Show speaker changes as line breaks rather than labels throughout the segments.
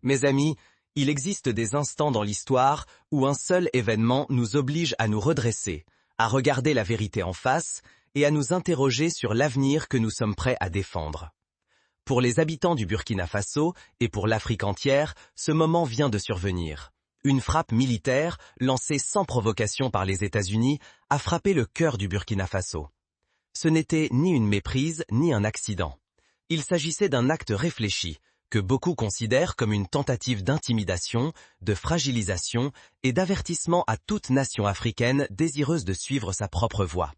Mes amis, il existe des instants dans l'histoire où un seul événement nous oblige à nous redresser, à regarder la vérité en face et à nous interroger sur l'avenir que nous sommes prêts à défendre. Pour les habitants du Burkina Faso et pour l'Afrique entière, ce moment vient de survenir. Une frappe militaire, lancée sans provocation par les États-Unis, a frappé le cœur du Burkina Faso. Ce n'était ni une méprise ni un accident. Il s'agissait d'un acte réfléchi, que beaucoup considèrent comme une tentative d'intimidation, de fragilisation et d'avertissement à toute nation africaine désireuse de suivre sa propre voie.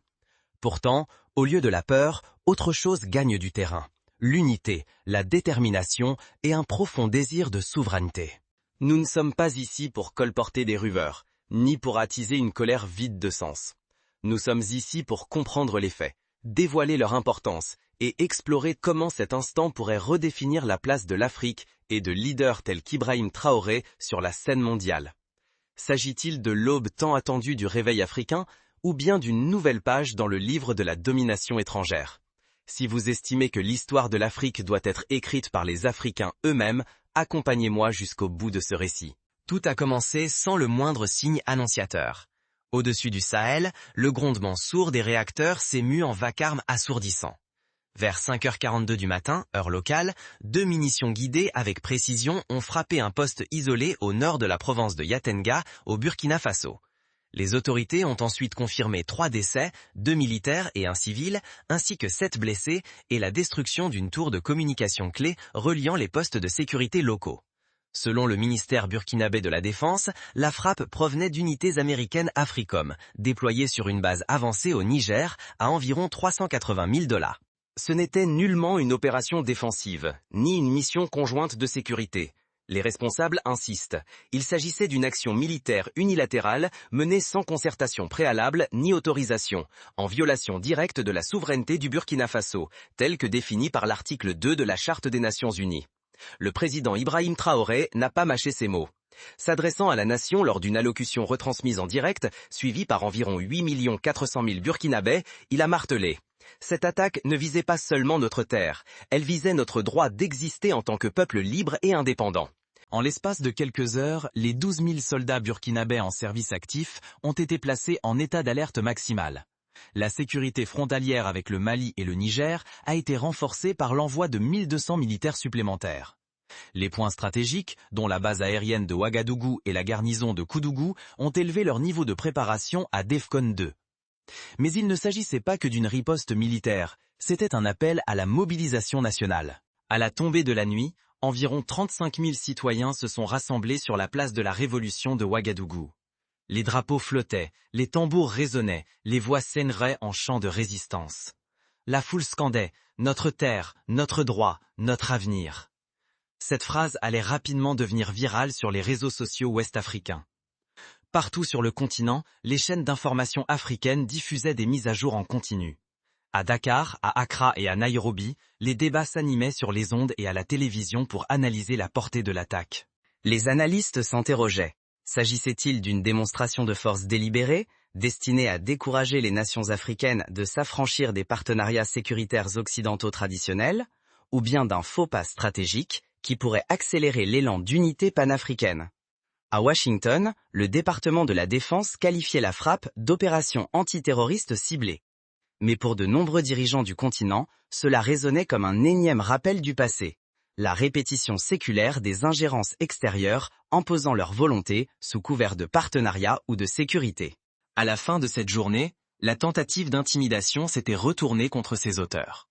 Pourtant, au lieu de la peur, autre chose gagne du terrain. L'unité, la détermination et un profond désir de souveraineté. Nous ne sommes pas ici pour colporter des rumeurs, ni pour attiser une colère vide de sens. Nous sommes ici pour comprendre les faits, dévoiler leur importance et explorer comment cet instant pourrait redéfinir la place de l'Afrique et de leaders tels qu'Ibrahim Traoré sur la scène mondiale. S'agit-il de l'aube tant attendue du réveil africain ou bien d'une nouvelle page dans le livre de la domination étrangère? Si vous estimez que l'histoire de l'Afrique doit être écrite par les Africains eux-mêmes, accompagnez-moi jusqu'au bout de ce récit. Tout a commencé sans le moindre signe annonciateur. Au-dessus du Sahel, le grondement sourd des réacteurs s'est mu en vacarme assourdissant. Vers 5h42 du matin, heure locale, 2 munitions guidées avec précision ont frappé un poste isolé au nord de la province de Yatenga, au Burkina Faso. Les autorités ont ensuite confirmé 3 décès, 2 militaires et un civil, ainsi que 7 blessés et la destruction d'une tour de communication clé reliant les postes de sécurité locaux. Selon le ministère burkinabé de la Défense, la frappe provenait d'unités américaines Africom, déployées sur une base avancée au Niger à environ $380 000. Ce n'était nullement une opération défensive, ni une mission conjointe de sécurité. Les responsables insistent. Il s'agissait d'une action militaire unilatérale menée sans concertation préalable ni autorisation, en violation directe de la souveraineté du Burkina Faso, telle que définie par l'article 2 de la Charte des Nations Unies. Le président Ibrahim Traoré n'a pas mâché ses mots. S'adressant à la nation lors d'une allocution retransmise en direct, suivie par environ 8 400 000 Burkinabés, il a martelé. Cette attaque ne visait pas seulement notre terre, elle visait notre droit d'exister en tant que peuple libre et indépendant. En l'espace de quelques heures, les 12 000 soldats burkinabés en service actif ont été placés en état d'alerte maximale. La sécurité frontalière avec le Mali et le Niger a été renforcée par l'envoi de 1200 militaires supplémentaires. Les points stratégiques, dont la base aérienne de Ouagadougou et la garnison de Koudougou, ont élevé leur niveau de préparation à DEFCON 2. Mais il ne s'agissait pas que d'une riposte militaire, c'était un appel à la mobilisation nationale. À la tombée de la nuit, environ 35 000 citoyens se sont rassemblés sur la place de la Révolution de Ouagadougou. Les drapeaux flottaient, les tambours résonnaient, les voix s'éneraient en chant de résistance. La foule scandait « Notre terre, notre droit, notre avenir ». Cette phrase allait rapidement devenir virale sur les réseaux sociaux ouest-africains. Partout sur le continent, les chaînes d'information africaines diffusaient des mises à jour en continu. À Dakar, à Accra et à Nairobi, les débats s'animaient sur les ondes et à la télévision pour analyser la portée de l'attaque. Les analystes s'interrogeaient. S'agissait-il d'une démonstration de force délibérée, destinée à décourager les nations africaines de s'affranchir des partenariats sécuritaires occidentaux traditionnels, ou bien d'un faux pas stratégique qui pourrait accélérer l'élan d'unité panafricaine? À Washington, le département de la Défense qualifiait la frappe d'opération antiterroriste ciblée. Mais pour de nombreux dirigeants du continent, cela résonnait comme un énième rappel du passé. La répétition séculaire des ingérences extérieures imposant leur volonté sous couvert de partenariat ou de sécurité. À la fin de cette journée, la tentative d'intimidation s'était retournée contre ses auteurs.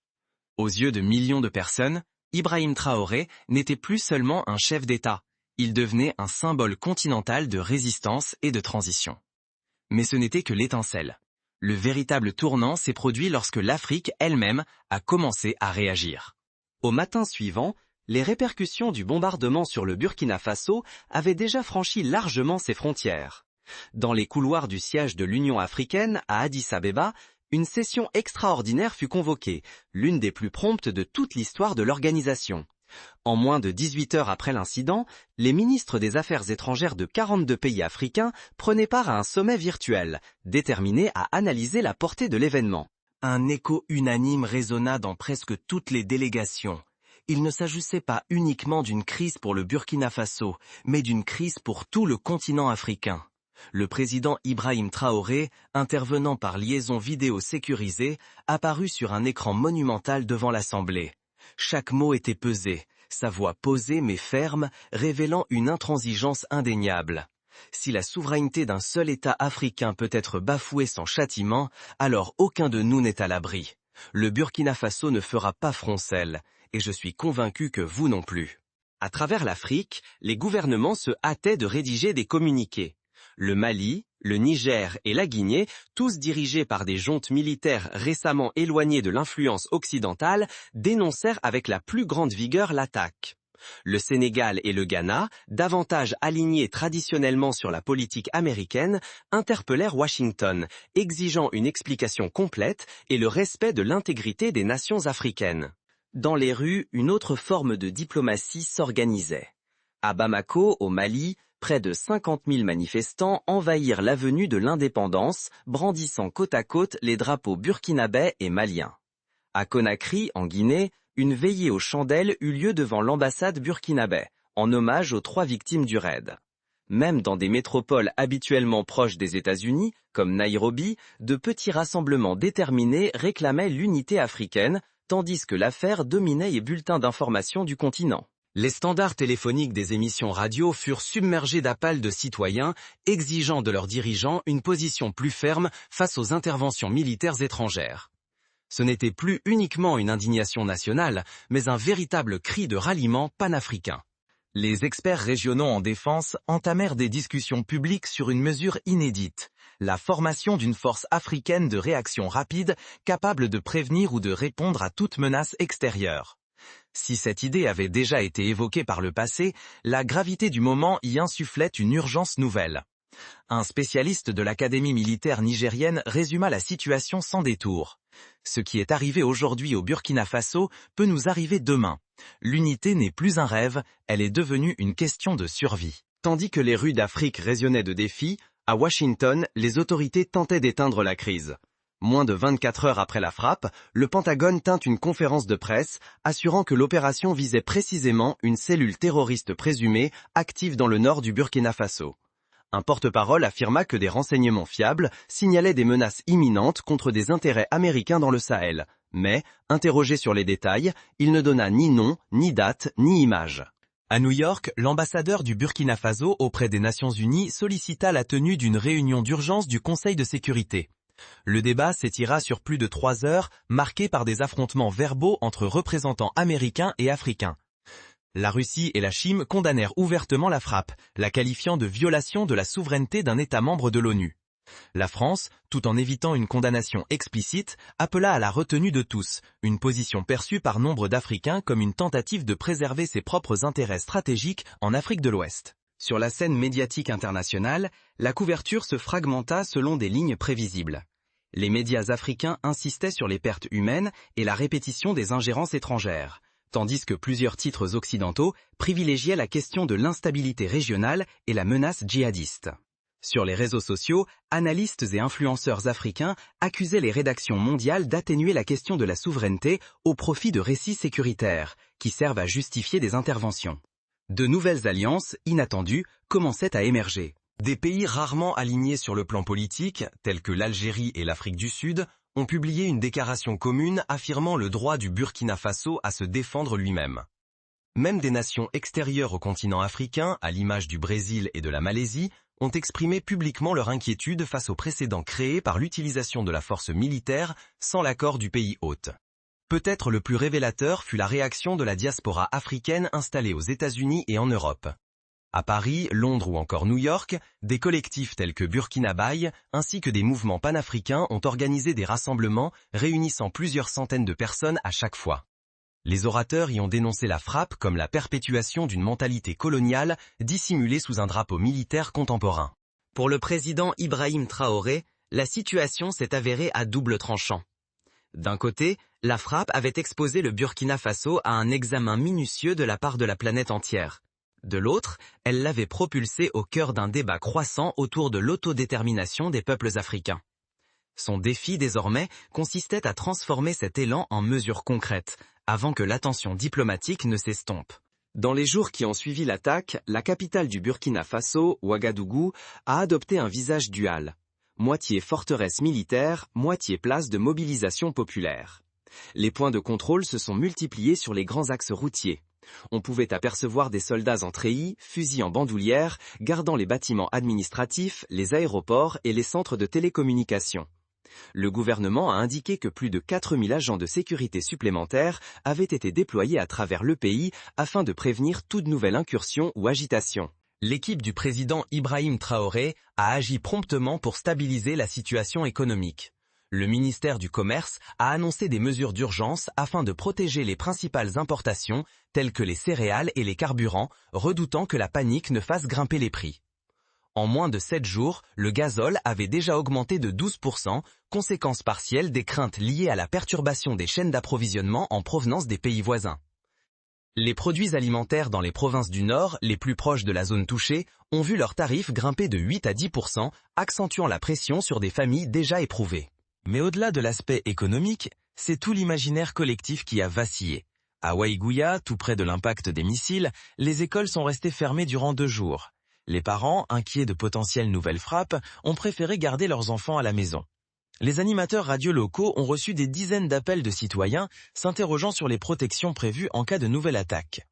Aux yeux de millions de personnes, Ibrahim Traoré n'était plus seulement un chef d'État. Il devenait un symbole continental de résistance et de transition. Mais ce n'était que l'étincelle. Le véritable tournant s'est produit lorsque l'Afrique elle-même a commencé à réagir. Au matin suivant, les répercussions du bombardement sur le Burkina Faso avaient déjà franchi largement ses frontières. Dans les couloirs du siège de l'Union africaine à Addis-Abeba, une session extraordinaire fut convoquée, l'une des plus promptes de toute l'histoire de l'organisation. En moins de 18 heures après l'incident, les ministres des Affaires étrangères de 42 pays africains prenaient part à un sommet virtuel, déterminé à analyser la portée de l'événement. Un écho unanime résonna dans presque toutes les délégations. il ne s'agissait pas uniquement d'une crise pour le Burkina Faso, mais d'une crise pour tout le continent africain. Le président Ibrahim Traoré, intervenant par liaison vidéo sécurisée, apparut sur un écran monumental devant l'Assemblée. Chaque mot était pesé, sa voix posée mais ferme, révélant une intransigeance indéniable. Si la souveraineté d'un seul État africain peut être bafouée sans châtiment, alors aucun de nous n'est à l'abri. Le Burkina Faso ne fera pas froncelle, et je suis convaincu que vous non plus. À travers l'Afrique, les gouvernements se hâtaient de rédiger des communiqués. Le Mali, le Niger et la Guinée, tous dirigés par des juntes militaires récemment éloignées de l'influence occidentale, dénoncèrent avec la plus grande vigueur l'attaque. Le Sénégal et le Ghana, davantage alignés traditionnellement sur la politique américaine, interpellèrent Washington, exigeant une explication complète et le respect de l'intégrité des nations africaines. Dans les rues, une autre forme de diplomatie s'organisait. À Bamako, au Mali, près de 50 000 manifestants envahirent l'avenue de l'Indépendance, brandissant côte à côte les drapeaux burkinabais et maliens. À Conakry, en Guinée, une veillée aux chandelles eut lieu devant l'ambassade burkinabé, en hommage aux 3 victimes du raid. Même dans des métropoles habituellement proches des États-Unis, comme Nairobi, de petits rassemblements déterminés réclamaient l'unité africaine, tandis que l'affaire dominait les bulletins d'information du continent. Les standards téléphoniques des émissions radio furent submergés d'appels de citoyens exigeant de leurs dirigeants une position plus ferme face aux interventions militaires étrangères. Ce n'était plus uniquement une indignation nationale, mais un véritable cri de ralliement panafricain. Les experts régionaux en défense entamèrent des discussions publiques sur une mesure inédite, la formation d'une force africaine de réaction rapide capable de prévenir ou de répondre à toute menace extérieure. Si cette idée avait déjà été évoquée par le passé, la gravité du moment y insufflait une urgence nouvelle. Un spécialiste de l'Académie militaire nigérienne résuma la situation sans détour. Ce qui est arrivé aujourd'hui au Burkina Faso peut nous arriver demain. L'unité n'est plus un rêve, elle est devenue une question de survie. Tandis que les rues d'Afrique résonnaient de défis, à Washington, les autorités tentaient d'éteindre la crise. Moins de 24 heures après la frappe, le Pentagone tint une conférence de presse, assurant que l'opération visait précisément une cellule terroriste présumée active dans le nord du Burkina Faso. Un porte-parole affirma que des renseignements fiables signalaient des menaces imminentes contre des intérêts américains dans le Sahel, mais, interrogé sur les détails, il ne donna ni nom, ni date, ni image. À New York, l'ambassadeur du Burkina Faso auprès des Nations Unies sollicita la tenue d'une réunion d'urgence du Conseil de sécurité. Le débat s'étira sur plus de 3 heures, marqué par des affrontements verbaux entre représentants américains et africains. La Russie et la Chine condamnèrent ouvertement la frappe, la qualifiant de violation de la souveraineté d'un État membre de l'ONU. La France, tout en évitant une condamnation explicite, appela à la retenue de tous, une position perçue par nombre d'Africains comme une tentative de préserver ses propres intérêts stratégiques en Afrique de l'Ouest. Sur la scène médiatique internationale, la couverture se fragmenta selon des lignes prévisibles. Les médias africains insistaient sur les pertes humaines et la répétition des ingérences étrangères, tandis que plusieurs titres occidentaux privilégiaient la question de l'instabilité régionale et la menace djihadiste. Sur les réseaux sociaux, analystes et influenceurs africains accusaient les rédactions mondiales d'atténuer la question de la souveraineté au profit de récits sécuritaires, qui servent à justifier des interventions. De nouvelles alliances, inattendues, commençaient à émerger. Des pays rarement alignés sur le plan politique, tels que l'Algérie et l'Afrique du Sud, ont publié une déclaration commune affirmant le droit du Burkina Faso à se défendre lui-même. Même des nations extérieures au continent africain, à l'image du Brésil et de la Malaisie, ont exprimé publiquement leur inquiétude face aux précédents créés par l'utilisation de la force militaire sans l'accord du pays hôte. Peut-être le plus révélateur fut la réaction de la diaspora africaine installée aux États-Unis et en Europe. À Paris, Londres ou encore New York, des collectifs tels que Burkina Bay ainsi que des mouvements panafricains ont organisé des rassemblements réunissant plusieurs centaines de personnes à chaque fois. Les orateurs y ont dénoncé la frappe comme la perpétuation d'une mentalité coloniale dissimulée sous un drapeau militaire contemporain. Pour le président Ibrahim Traoré, la situation s'est avérée à double tranchant. D'un côté, la frappe avait exposé le Burkina Faso à un examen minutieux de la part de la planète entière. De l'autre, elle l'avait propulsé au cœur d'un débat croissant autour de l'autodétermination des peuples africains. Son défi désormais consistait à transformer cet élan en mesures concrètes, avant que l'attention diplomatique ne s'estompe. Dans les jours qui ont suivi l'attaque, la capitale du Burkina Faso, Ouagadougou, a adopté un visage dual. Moitié forteresse militaire, moitié place de mobilisation populaire. Les points de contrôle se sont multipliés sur les grands axes routiers. On pouvait apercevoir des soldats en treillis, fusils en bandoulière, gardant les bâtiments administratifs, les aéroports et les centres de télécommunications. Le gouvernement a indiqué que plus de 4000 agents de sécurité supplémentaires avaient été déployés à travers le pays afin de prévenir toute nouvelle incursion ou agitation. L'équipe du président Ibrahim Traoré a agi promptement pour stabiliser la situation économique. Le ministère du Commerce a annoncé des mesures d'urgence afin de protéger les principales importations telles que les céréales et les carburants, redoutant que la panique ne fasse grimper les prix. En moins de 7 jours, le gazole avait déjà augmenté de 12%, conséquence partielle des craintes liées à la perturbation des chaînes d'approvisionnement en provenance des pays voisins. Les produits alimentaires dans les provinces du Nord, les plus proches de la zone touchée, ont vu leurs tarifs grimper de 8 à 10%, accentuant la pression sur des familles déjà éprouvées. Mais au-delà de l'aspect économique, c'est tout l'imaginaire collectif qui a vacillé. À Waïgouya, tout près de l'impact des missiles, les écoles sont restées fermées durant 2 jours. Les parents, inquiets de potentielles nouvelles frappes, ont préféré garder leurs enfants à la maison. Les animateurs radio locaux ont reçu des dizaines d'appels de citoyens s'interrogeant sur les protections prévues en cas de nouvelle attaque.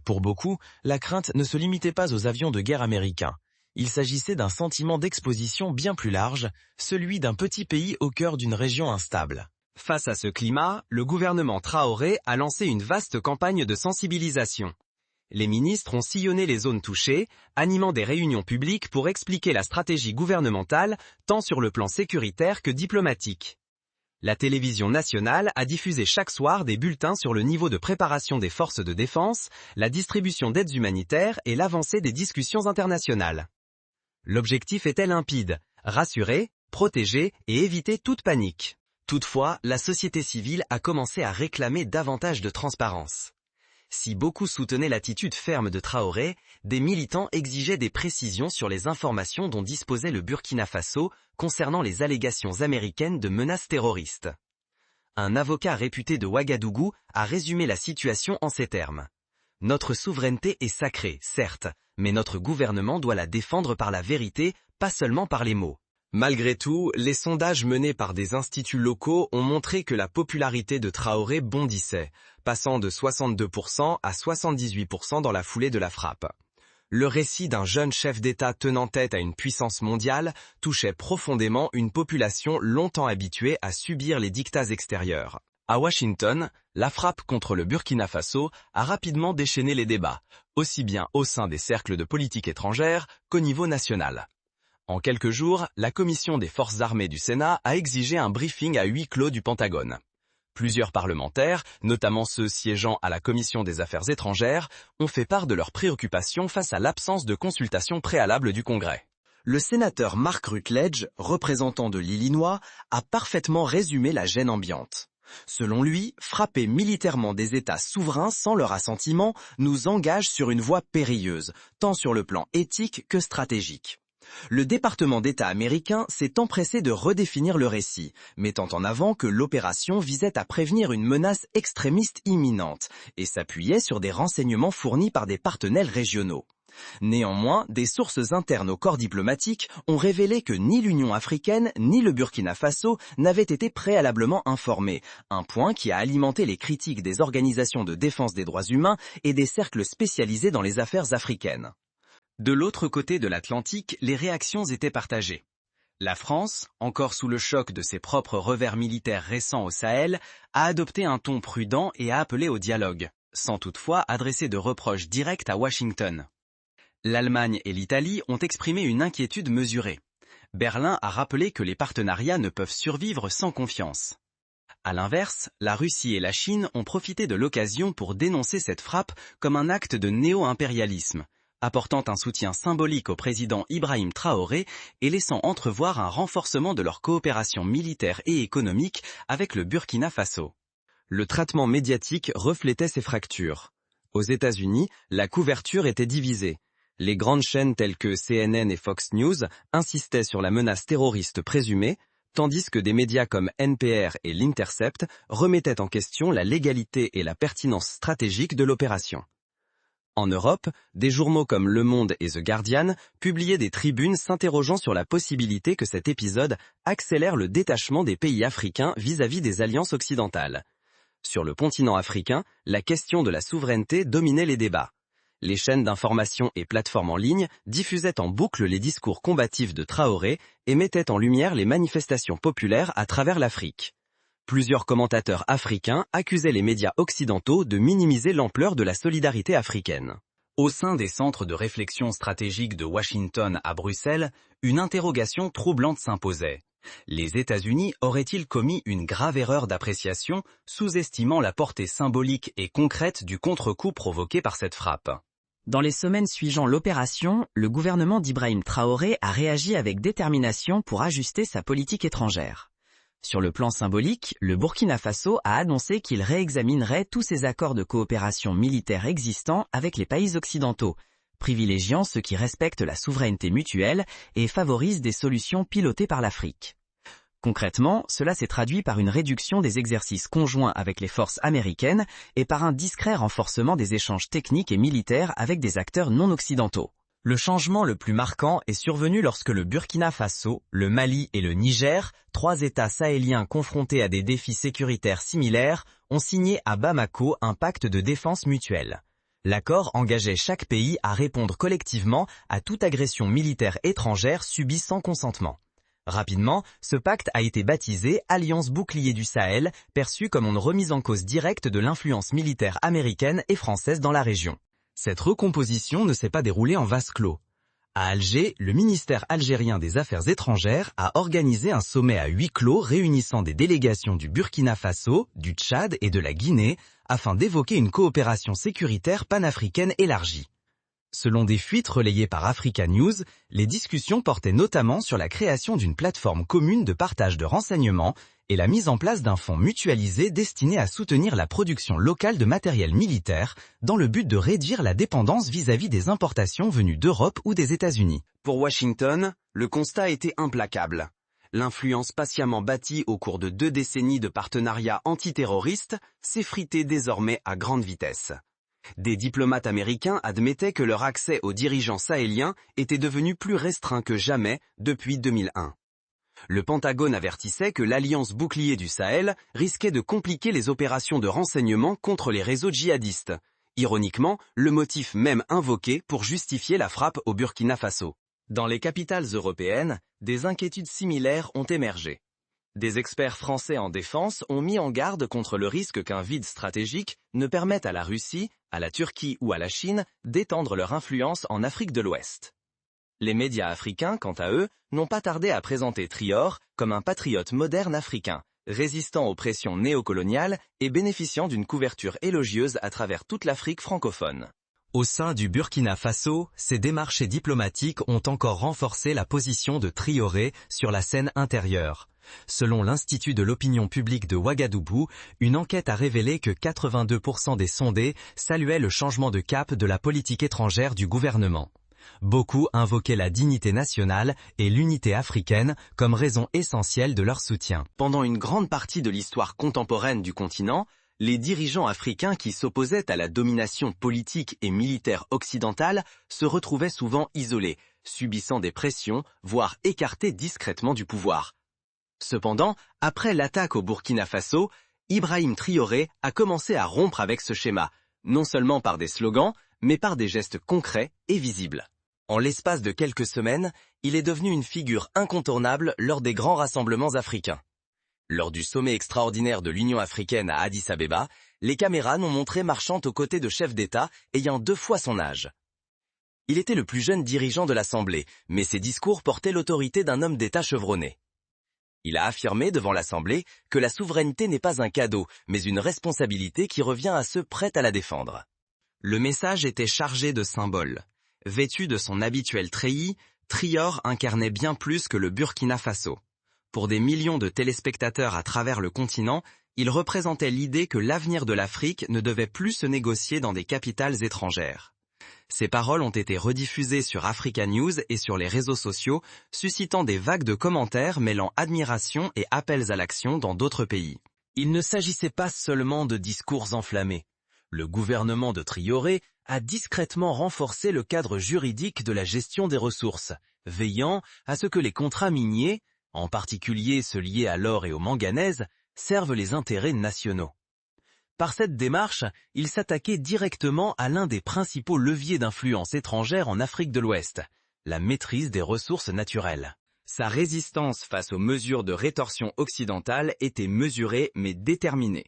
Pour beaucoup, la crainte ne se limitait pas aux avions de guerre américains. Il s'agissait d'un sentiment d'exposition bien plus large, celui d'un petit pays au cœur d'une région instable. Face à ce climat, le gouvernement Traoré a lancé une vaste campagne de sensibilisation. Les ministres ont sillonné les zones touchées, animant des réunions publiques pour expliquer la stratégie gouvernementale, tant sur le plan sécuritaire que diplomatique. La télévision nationale a diffusé chaque soir des bulletins sur le niveau de préparation des forces de défense, la distribution d'aides humanitaires et l'avancée des discussions internationales. L'objectif était limpide, rassurer, protéger et éviter toute panique. Toutefois, la société civile a commencé à réclamer davantage de transparence. Si beaucoup soutenaient l'attitude ferme de Traoré, des militants exigeaient des précisions sur les informations dont disposait le Burkina Faso concernant les allégations américaines de menaces terroristes. Un avocat réputé de Ouagadougou a résumé la situation en ces termes. « Notre souveraineté est sacrée, certes, mais notre gouvernement doit la défendre par la vérité, pas seulement par les mots. » Malgré tout, les sondages menés par des instituts locaux ont montré que la popularité de Traoré bondissait, passant de 62% à 78% dans la foulée de la frappe. Le récit d'un jeune chef d'État tenant tête à une puissance mondiale touchait profondément une population longtemps habituée à subir les diktats extérieurs. À Washington, la frappe contre le Burkina Faso a rapidement déchaîné les débats, aussi bien au sein des cercles de politique étrangère qu'au niveau national. En quelques jours, la commission des forces armées du Sénat a exigé un briefing à huis clos du Pentagone. Plusieurs parlementaires, notamment ceux siégeant à la commission des affaires étrangères, ont fait part de leurs préoccupations face à l'absence de consultation préalable du Congrès. Le sénateur Mark Rutledge, représentant de l'Illinois, a parfaitement résumé la gêne ambiante. Selon lui, frapper militairement des États souverains sans leur assentiment nous engage sur une voie périlleuse, tant sur le plan éthique que stratégique. Le département d'État américain s'est empressé de redéfinir le récit, mettant en avant que l'opération visait à prévenir une menace extrémiste imminente et s'appuyait sur des renseignements fournis par des partenaires régionaux. Néanmoins, des sources internes au corps diplomatique ont révélé que ni l'Union africaine ni le Burkina Faso n'avaient été préalablement informés, un point qui a alimenté les critiques des organisations de défense des droits humains et des cercles spécialisés dans les affaires africaines. De l'autre côté de l'Atlantique, les réactions étaient partagées. La France, encore sous le choc de ses propres revers militaires récents au Sahel, a adopté un ton prudent et a appelé au dialogue, sans toutefois adresser de reproches directs à Washington. L'Allemagne et l'Italie ont exprimé une inquiétude mesurée. Berlin a rappelé que les partenariats ne peuvent survivre sans confiance. À l'inverse, la Russie et la Chine ont profité de l'occasion pour dénoncer cette frappe comme un acte de néo-impérialisme, apportant un soutien symbolique au président Ibrahim Traoré et laissant entrevoir un renforcement de leur coopération militaire et économique avec le Burkina Faso. Le traitement médiatique reflétait ces fractures. Aux États-Unis, la couverture était divisée. Les grandes chaînes telles que CNN et Fox News insistaient sur la menace terroriste présumée, tandis que des médias comme NPR et l'Intercept remettaient en question la légalité et la pertinence stratégique de l'opération. En Europe, des journaux comme Le Monde et The Guardian publiaient des tribunes s'interrogeant sur la possibilité que cet épisode accélère le détachement des pays africains vis-à-vis des alliances occidentales. Sur le continent africain, la question de la souveraineté dominait les débats. Les chaînes d'information et plateformes en ligne diffusaient en boucle les discours combatifs de Traoré et mettaient en lumière les manifestations populaires à travers l'Afrique. Plusieurs commentateurs africains accusaient les médias occidentaux de minimiser l'ampleur de la solidarité africaine. Au sein des centres de réflexion stratégique de Washington à Bruxelles, une interrogation troublante s'imposait. Les États-Unis auraient-ils commis une grave erreur d'appréciation, sous-estimant la portée symbolique et concrète du contre-coup provoqué par cette frappe?
Dans les semaines suivant l'opération, le gouvernement d'Ibrahim Traoré a réagi avec détermination pour ajuster sa politique étrangère. Sur le plan symbolique, le Burkina Faso a annoncé qu'il réexaminerait tous ses accords de coopération militaire existants avec les pays occidentaux, privilégiant ceux qui respectent la souveraineté mutuelle et favorisent des solutions pilotées par l'Afrique. Concrètement, cela s'est traduit par une réduction des exercices conjoints avec les forces américaines et par un discret renforcement des échanges techniques et militaires avec des acteurs non occidentaux.
Le changement le plus marquant est survenu lorsque le Burkina Faso, le Mali et le Niger, 3 États sahéliens confrontés à des défis sécuritaires similaires, ont signé à Bamako un pacte de défense mutuelle. L'accord engageait chaque pays à répondre collectivement à toute agression militaire étrangère subie sans consentement. Rapidement, ce pacte a été baptisé Alliance Bouclier du Sahel, perçu comme une remise en cause directe de l'influence militaire américaine et française dans la région. Cette recomposition ne s'est pas déroulée en vase clos. À Alger, le ministère algérien des Affaires étrangères a organisé un sommet à huis clos réunissant des délégations du Burkina Faso, du Tchad et de la Guinée afin d'évoquer une coopération sécuritaire panafricaine élargie. Selon des fuites relayées par Africa News, les discussions portaient notamment sur la création d'une plateforme commune de partage de renseignements et la mise en place d'un fonds mutualisé destiné à soutenir la production locale de matériel militaire dans le but de réduire la dépendance vis-à-vis des importations venues d'Europe ou des États-Unis. Pour Washington, le constat était implacable. L'influence patiemment bâtie au cours de 2 décennies de partenariats antiterroristes s'effritait désormais à grande vitesse. Des diplomates américains admettaient que leur accès aux dirigeants sahéliens était devenu plus restreint que jamais depuis 2001. Le Pentagone avertissait que l'Alliance Bouclier du Sahel risquait de compliquer les opérations de renseignement contre les réseaux djihadistes. Ironiquement, le motif même invoqué pour justifier la frappe au Burkina Faso. Dans les capitales européennes, des inquiétudes similaires ont émergé. Des experts français en défense ont mis en garde contre le risque qu'un vide stratégique ne permette à la Russie, à la Turquie ou à la Chine d'étendre leur influence en Afrique de l'Ouest. Les médias africains, quant à eux, n'ont pas tardé à présenter Traoré comme un patriote moderne africain, résistant aux pressions néocoloniales et bénéficiant d'une couverture élogieuse à travers toute l'Afrique francophone. Au sein du Burkina Faso, ces démarches diplomatiques ont encore renforcé la position de Traoré sur la scène intérieure. Selon l'Institut de l'opinion publique de Ouagadougou, une enquête a révélé que 82% des sondés saluaient le changement de cap de la politique étrangère du gouvernement. Beaucoup invoquaient la dignité nationale et l'unité africaine comme raison essentielle de leur soutien. Pendant une grande partie de l'histoire contemporaine du continent, les dirigeants africains qui s'opposaient à la domination politique et militaire occidentale se retrouvaient souvent isolés, subissant des pressions, voire écartés discrètement du pouvoir. Cependant, après l'attaque au Burkina Faso, Ibrahim Traoré a commencé à rompre avec ce schéma, non seulement par des slogans, mais par des gestes concrets et visibles. En l'espace de quelques semaines, il est devenu une figure incontournable lors des grands rassemblements africains. Lors du sommet extraordinaire de l'Union africaine à Addis Abeba, les caméras l'ont montré marchant aux côtés de chefs d'État ayant 2 fois son âge. Il était le plus jeune dirigeant de l'Assemblée, mais ses discours portaient l'autorité d'un homme d'État chevronné. Il a affirmé devant l'Assemblée que la souveraineté n'est pas un cadeau, mais une responsabilité qui revient à ceux prêts à la défendre. Le message était chargé de symboles. Vêtu de son habituel treillis, Traoré incarnait bien plus que le Burkina Faso. Pour des millions de téléspectateurs à travers le continent, il représentait l'idée que l'avenir de l'Afrique ne devait plus se négocier dans des capitales étrangères. Ces paroles ont été rediffusées sur Africa News et sur les réseaux sociaux, suscitant des vagues de commentaires mêlant admiration et appels à l'action dans d'autres pays. Il ne s'agissait pas seulement de discours enflammés. Le gouvernement de Traoré a discrètement renforcé le cadre juridique de la gestion des ressources, veillant à ce que les contrats miniers, en particulier ceux liés à l'or et au manganèse, servent les intérêts nationaux. Par cette démarche, il s'attaquait directement à l'un des principaux leviers d'influence étrangère en Afrique de l'Ouest, la maîtrise des ressources naturelles. Sa résistance face aux mesures de rétorsion occidentales était mesurée mais déterminée.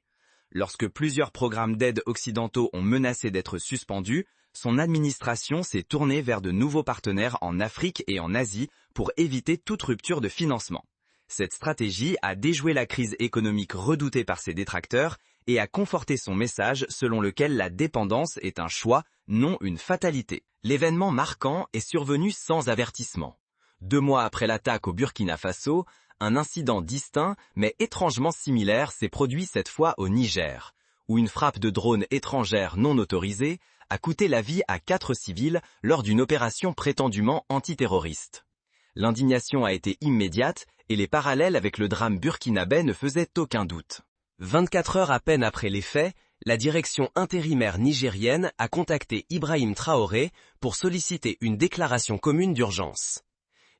Lorsque plusieurs programmes d'aide occidentaux ont menacé d'être suspendus, son administration s'est tournée vers de nouveaux partenaires en Afrique et en Asie pour éviter toute rupture de financement. Cette stratégie a déjoué la crise économique redoutée par ses détracteurs et a conforté son message selon lequel la dépendance est un choix, non une fatalité. L'événement marquant est survenu sans avertissement. 2 mois après l'attaque au Burkina Faso, un incident distinct mais étrangement similaire s'est produit cette fois au Niger, où une frappe de drone étrangère non autorisée a coûté la vie à 4 civils lors d'une opération prétendument antiterroriste. L'indignation a été immédiate et les parallèles avec le drame burkinabé ne faisaient aucun doute. 24 heures à peine après les faits, la direction intérimaire nigérienne a contacté Ibrahim Traoré pour solliciter une déclaration commune d'urgence.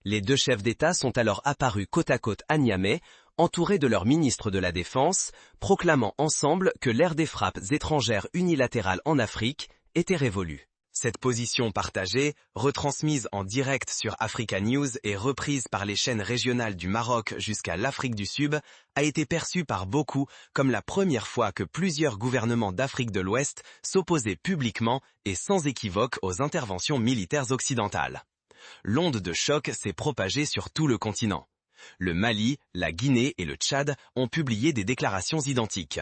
Les 2 chefs d'État sont alors apparus côte à côte à Niamey, entourés de leur ministre de la Défense, proclamant ensemble que l'ère des frappes étrangères unilatérales en Afrique était révolue. Cette position partagée, retransmise en direct sur Africa News et reprise par les chaînes régionales du Maroc jusqu'à l'Afrique du Sud, a été perçue par beaucoup comme la première fois que plusieurs gouvernements d'Afrique de l'Ouest s'opposaient publiquement et sans équivoque aux interventions militaires occidentales. L'onde de choc s'est propagée sur tout le continent. Le Mali, la Guinée et le Tchad ont publié des déclarations identiques.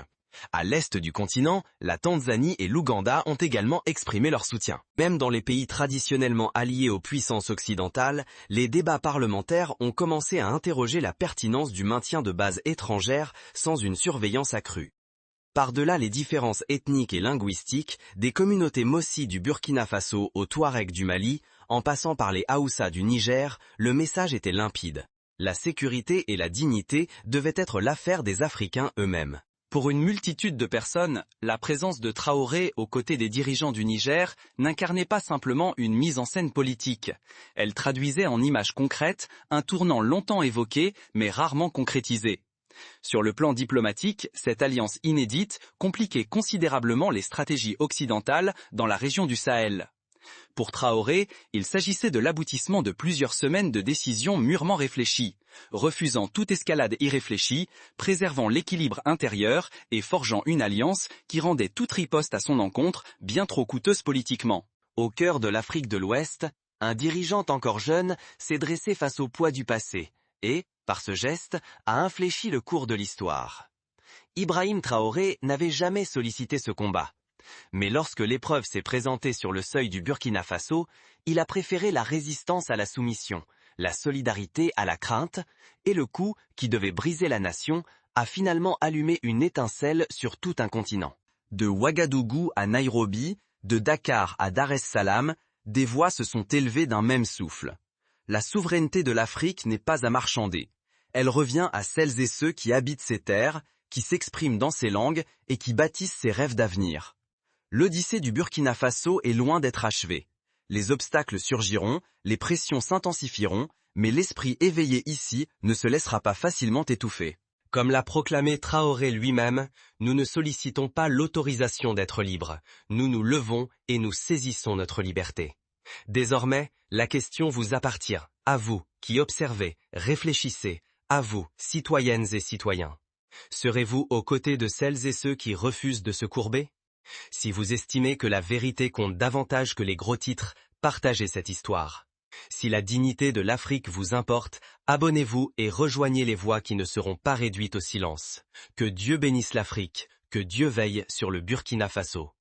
À l'est du continent, la Tanzanie et l'Ouganda ont également exprimé leur soutien. Même dans les pays traditionnellement alliés aux puissances occidentales, les débats parlementaires ont commencé à interroger la pertinence du maintien de bases étrangères sans une surveillance accrue. Par-delà les différences ethniques et linguistiques, des communautés Mossi du Burkina Faso aux Touaregs du Mali, en passant par les Haoussa du Niger, le message était limpide. La sécurité et la dignité devaient être l'affaire des Africains eux-mêmes. Pour une multitude de personnes, la présence de Traoré aux côtés des dirigeants du Niger n'incarnait pas simplement une mise en scène politique. Elle traduisait en images concrètes un tournant longtemps évoqué mais rarement concrétisé. Sur le plan diplomatique, cette alliance inédite compliquait considérablement les stratégies occidentales dans la région du Sahel. Pour Traoré, il s'agissait de l'aboutissement de plusieurs semaines de décisions mûrement réfléchies, refusant toute escalade irréfléchie, préservant l'équilibre intérieur et forgeant une alliance qui rendait toute riposte à son encontre bien trop coûteuse politiquement. Au cœur de l'Afrique de l'Ouest, un dirigeant encore jeune s'est dressé face au poids du passé et, par ce geste, a infléchi le cours de l'histoire. Ibrahim Traoré n'avait jamais sollicité ce combat. Mais lorsque l'épreuve s'est présentée sur le seuil du Burkina Faso, il a préféré la résistance à la soumission, la solidarité à la crainte, et le coup, qui devait briser la nation, a finalement allumé une étincelle sur tout un continent. De Ouagadougou à Nairobi, de Dakar à Dar es Salaam, des voix se sont élevées d'un même souffle. La souveraineté de l'Afrique n'est pas à marchander. Elle revient à celles et ceux qui habitent ces terres, qui s'expriment dans ces langues et qui bâtissent ces rêves d'avenir. L'odyssée du Burkina Faso est loin d'être achevée. Les obstacles surgiront, les pressions s'intensifieront, mais l'esprit éveillé ici ne se laissera pas facilement étouffer. Comme l'a proclamé Traoré lui-même, nous ne sollicitons pas l'autorisation d'être libres, nous nous levons et nous saisissons notre liberté. Désormais, la question vous appartient, à vous qui observez, réfléchissez, à vous, citoyennes et citoyens. Serez-vous aux côtés de celles et ceux qui refusent de se courber ? Si vous estimez que la vérité compte davantage que les gros titres, partagez cette histoire. Si la dignité de l'Afrique vous importe, abonnez-vous et rejoignez les voix qui ne seront pas réduites au silence. Que Dieu bénisse l'Afrique, que Dieu veille sur le Burkina Faso.